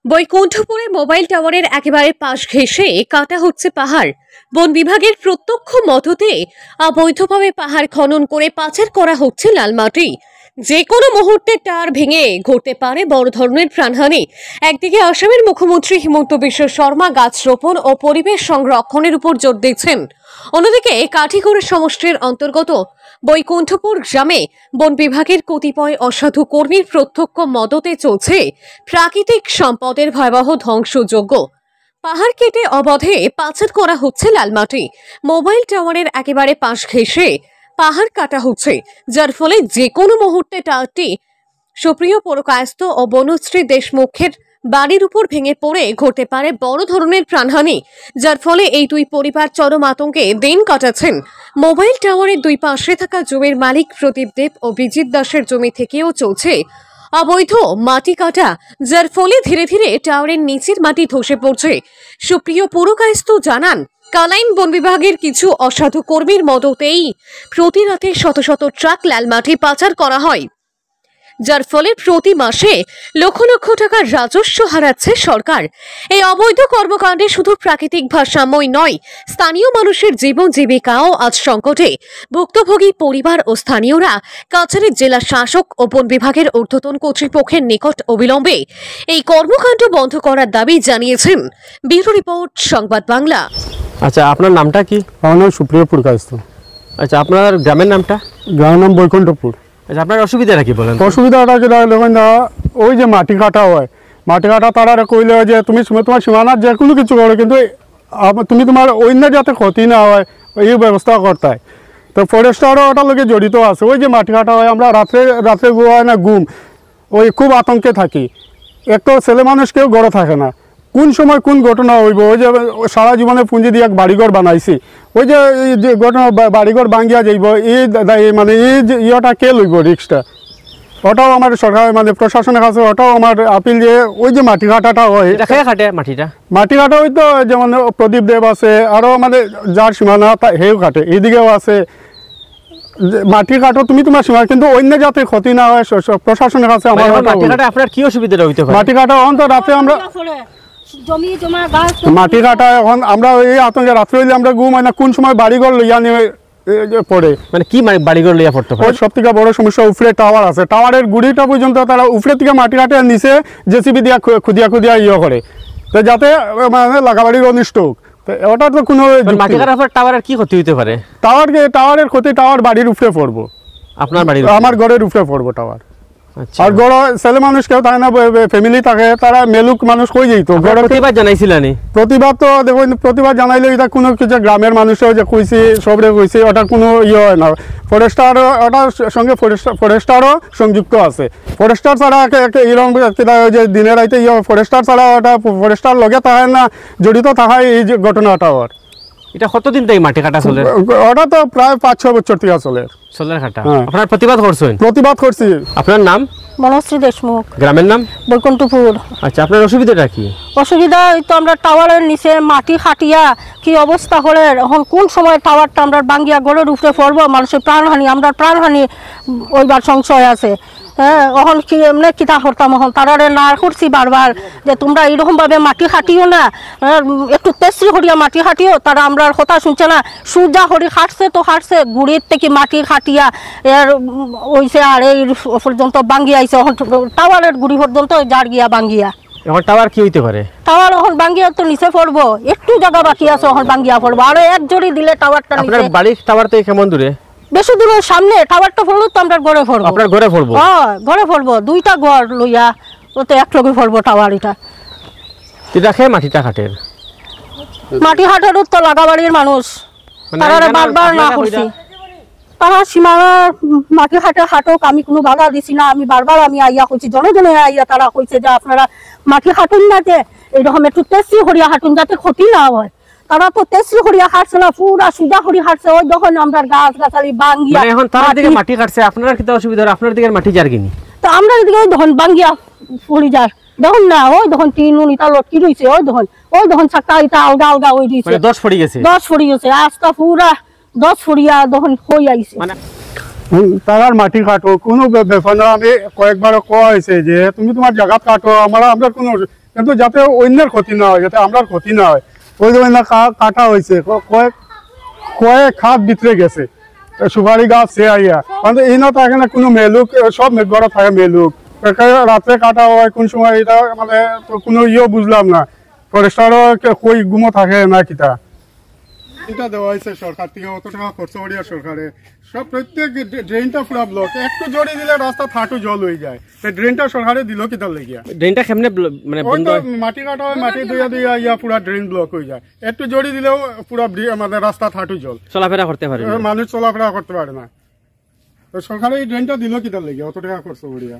বৈকুণ্ঠপুরে mobile টাওয়ারের একেবারে পাশ ঘেঁষে কাটা হচ্ছে পাহাড়। বন বিভাগের প্রত্যক্ষ মদতে অবৈধভাবে পাহাড় খনন করে পাচার করা হচ্ছে লাল মাটি। যে কোনো মুহূর্তে টাওয়ার ভেঙে ঘটতে পারে বড় ধরনের প্রাণহানি। একদিকে আসামের মুখ্যমন্ত্রী হিমন্ত বিশ্ব শর্মা গাছ রোপণ ও পরিবেশ সংরক্ষণের উপর জোর দিচ্ছেন, অন্যদিকে কাঠিগড়া সমষ্টির অন্তর্গত বৈকুণ্ঠপুর গ্রামে বন বিভাগের কতিপয় অসাধু কর্মীর প্রত্যক্ষ মদতে চলছে প্রাকৃতিক সম্পদের ভয়াবহ ধ্বংসযজ্ঞ। পাহাড় কেটে অবাধে পাচার করা হচ্ছে লালমাটি। মোবাইল টাওয়ারের একেবারে পাশ ঘেঁষে পাহাড় কাটা হচ্ছে, যার ফলে যে কোনো মুহূর্তে টাওয়ারটি সুপ্রিয় পুরকায়স্থ ও বনশ্রী দেশমুখের বাড়ির উপর ভেঙে পড়ে ঘটতে পারে বড় ধরনের প্রাণহানি, যার ফলে এই দুই পরিবার চরম আতঙ্কে দিন কাটাচ্ছেন। মোবাইল টাওয়ারের দুই পাশে থাকা জমির মালিক প্রদীপ দেব ও বিজিত দাসের জমি থেকেও চলছে অবৈধ মাটি কাটা, যার ফলে ধীরে ধীরে টাওয়ারের নিচের মাটি ধসে পড়ছে। সুপ্রিয় পুরকায়স্থ জানান, কালাইন বন বিভাগের কিছু অসাধু কর্মীর মদতেই প্রতি রাতে শত শত ট্রাক লাল মাটি পাচার করা হয়, যার ফলে প্রতি মাসে লক্ষ লক্ষ টাকার রাজস্ব হারাচ্ছে সরকার। এই অবৈধ কর্মকাণ্ডে শুধু প্রাকৃতিক ভারসাম্যই নয়, স্থানীয় মানুষের জীবন জীবিকাও আজ সংকটে। ভুক্তভোগী পরিবার ও স্থানীয়রা কাছাড়ের জেলা শাসক ও বন বিভাগের ঊর্ধ্বতন কর্তৃপক্ষের নিকট অবিলম্বে এই কর্মকাণ্ড বন্ধ করার দাবি জানিয়েছেন। ব্যুরো রিপোর্ট, সংবাদ বাংলা। আচ্ছা, আপনার নামটা কি? আমার নাম সুপ্রিয় পুরকায়স্থ। আচ্ছা, আপনার গ্রামের নামটা? গ্রামের নাম বৈকুণ্ঠপুর। আচ্ছা, আপনার অসুবিধাটা কি বলেন? অসুবিধাটা যেটা দেখুন না, ওই যে মাটি কাটা হয়, মাটি কাটা তারা কইলে যে তুমি তোমার সীমানার যে কোনো কিছু করো, কিন্তু তুমি তোমার অন্য যাতে ক্ষতি না হয় এই ব্যবস্থা করতে হয়। তো ফরেস্টারও ওটার লোকে জড়িত আছে। ওই যে মাটি কাটা হয়, আমরা রাত্রে হয় না ঘুম, ওই খুব আতঙ্কে থাকি। একটু ছেলে মানুষ কেউ গড়ে থাকে না, কোন সময় কোন ঘটনা হইব। ওই যে সারা জীবনে পুঁজি দিয়ে এক বাড়িঘর বানাইছি, ওই যে ঘটনা বাড়িঘর ভাঙ্গিয়া যাইব, এই মানে এই যে ইয়েটা কে লইব রিক্সটা, ওটাও আমার সরকার মানে প্রশাসনের কাছে ওটাও আমার আপিল যে ওই যে মাটি কাটাটা হয়, মাটি কাটা ওই তো যেমন প্রদীপ দেব আছে, আরও মানে যার সীমানা হেও কাটে, এইদিকেও আছে। মাটি কাটো তুমি তোমার সীমা, কিন্তু অন্য যাতে ক্ষতি না হয় প্রশাসনের কাছে আমার। আপনার কি অসুবিধা হইতে পারে? মাটি কাটা অন্ত রাতে আমরা মাটি কাটা এখন আমরা এই আতঙ্কে রাত্রে হইলে আমরা ঘুম হয় না, কোন সময় বাড়িঘর লইয়া নিয়ে পড়ে। মানে কি বাড়িঘর লইয়া পড়তে পারে? সব থেকে বড় সমস্যা উপরে টাওয়ার আছে, টাওয়ারের গুড়িটা পর্যন্ত তারা উপরে থেকে মাটি কাটে নিচে জেসিবি দিয়া খুদিয়া ইয়ে করে, তো যাতে মানে লাগাবাড়ির অনিষ্ট হোক। ওটা তো কোনো মাটি কাটার পর টাওয়ারের কি ক্ষতি হইতে পারে? টাওয়ারের ক্ষতি টাওয়ার বাড়ির উপরে পড়বো, আপনার বাড়ির? আমার ঘরের উপরে পড়বো টাওয়ার। আর বড় ছেলে মানুষ কেউ থাকে না, ফ্যামিলি থাকে, তারা মেলুক মানুষ কই যেত। প্রতিবাদ জানাইছিলেন? প্রতিবাদ তো দেখুন, প্রতিবাদ জানাইলে এটা কোনো কিছু গ্রামের মানুষও যে কইছি সবরে কইছি, ওটার কোনো ইয়ে হয় না। ফরেস্টার ওটার সঙ্গে ফরেস্টারও সংযুক্ত আছে। ফরেস্টার ছাড়া এরকম যে দিনের রাইতে ইয়ে ফরেস্টার ছাড়া ওটা ফরেস্টার লগে থাকে না, জড়িত থাকায় এই যে ঘটনাটা ওর। এটা কতদিন থেকে মাটি কাটা চলে? ওটা তো প্রায় 5-6 বছর থেকে চলে। আপনার প্রতিবাদ করছেন? প্রতিবাদ করছি। আপনার নাম? বনশ্রী দেশমুখ। গ্রামের নাম? বৈকুণ্ঠপুর। আচ্ছা, আপনার অসুবিধাটা কি? অসুবিধা তো আমরা টাওয়ারের নিচে মাটি খাটিয়া কি অবস্থা করে, এখন কোন সময় টাওয়ারটা আমরা ভাঙ্গিয়া গড়ের উপরে পড়বো, মানুষের প্রাণহানি, আমরা প্রাণহানি ওইবার সংশয় আছে। হ্যাঁ, এখন কি এমনি কিতা করতাম, এখন তারারে না করছি বারবার যে তোমরা এইরকমভাবে মাটি খাটিও না, একটু তেসরি করিয়া মাটি খাটিও। তারা আমরা কথা শুনছে না, সুজা হরি খাটছে তো খাটছে, গুড়ির থেকে মাটি খাটিয়া এর ওইছে আর এই পর্যন্ত ভাঙ্গিয়া আইছে। এখন টাওয়ারের গুড়ি পর্যন্ত জার গিয়া ভাঙ্গিয়া। এখন টাওয়ার কি হইতে পারে? টাওয়ার এখন ভাঙ্গিয়া তো নিচে পড়বো, একটু জায়গা বাকি আছে, এখন ভাঙ্গিয়া পড়বো। আরো এক জড়ি দিলে টাওয়ারটা নিচে। আপনার বাড়ির টাওয়ার থেকে কেমন দূরে? বেশি দূরের সামনে টাওয়ারটা পড়লো তো আমরা ঘরে পড়বো। আপনার ঘরে পড়বো? হ্যাঁ, ঘরে পড়বো, দুইটা ঘর লইয়া ওতে এক লগে পড়বো টাওয়ার। এটা খেয়ে মাটিটা কাটের, মাটি হাটের তো লাগাবাড়ির মানুষ, তারা বারবার না করছি, তারা সীমানা মাটি হাটক, আমি কোনো বাধা দিছি না। আমি বারবার আইয়া কইছি, জনে আইয়া তারা কইছে যে আপনারা মাটি হাঁটুন না, যে এইরকম একটু তেসি হরিয়া হাঁটুন যাতে ক্ষতি না হয়। তারা তো তেসরি হরিয়া হাঁটছে না, পুরা সুজা হরি হাঁটছে। ওই যখন আমরা গাছ গাছালি ভাঙ্গিয়া এখন তার দিকে মাটি কাটছে, আপনার কি অসুবিধা? আপনার দিকে মাটি যার কিনি তো আমরা এদিকে যখন ভাঙ্গিয়া পড়ি যার দেখুন না, ওই যখন টিন ইটা লটকি রয়েছে, ওই যখন চাকা ইটা আলগা আলগা ওই দিয়েছে, 10 ফড়ি গেছে, 10 ফড়ি গেছে, আজটা পুরা 10 ফড়িয়া যখন হই আইছে। মানে তারার মাটি কাটো কোনো ব্যাপার না। আমি কয়েকবার কোয়া হয়েছে যে তুমি তোমার জায়গা কাটো, আমরা কোনো কিন্তু যাতে অন্যের ক্ষতি না হয়, যাতে আমরা ক্ষতি না হয়, ওই জন্য না কাটা হয়েছে। কয়েক হাত ভিতরে গেছে সুপারি গাছ সে আইয়া, মানে এই না থাকে না কোনো মেলুক, সব ঘরে থাকে মেলুক, রাত্রে কাটা হয় কোন সময়, এটা মানে কোনো বুঝলাম না। ফরেস্টারও কই গুমো থাকে না কিতা। এটা দেওয়া হয়েছে সরকার থেকে, অত টাকা খরচ করিয়া সরকারে সব প্রত্যেক ড্রেনটা পুরা ব্লক, একটু জড়ি দিলে রাস্তা থাটু জল হয়ে যায়। ড্রেনটা সরকারে দিল কিতার লেগিয়া? ড্রেনটা কেমনে মানে বন্ধ হয়? মাটি কাটা হয়, মাটি দুইয়া ইয়া পুরা ড্রেন ব্লক হয়ে যায়। একটু জড়ি দিলেও পুরা আমাদের রাস্তা থাটু জল, চলাফেরা করতে পারে না। মানুষ চলাফেরা করতে পারে না। তো সরকারে এই ড্রেনটা দিল কিতার লেগিয়া, অত টাকা খরচ করিয়া?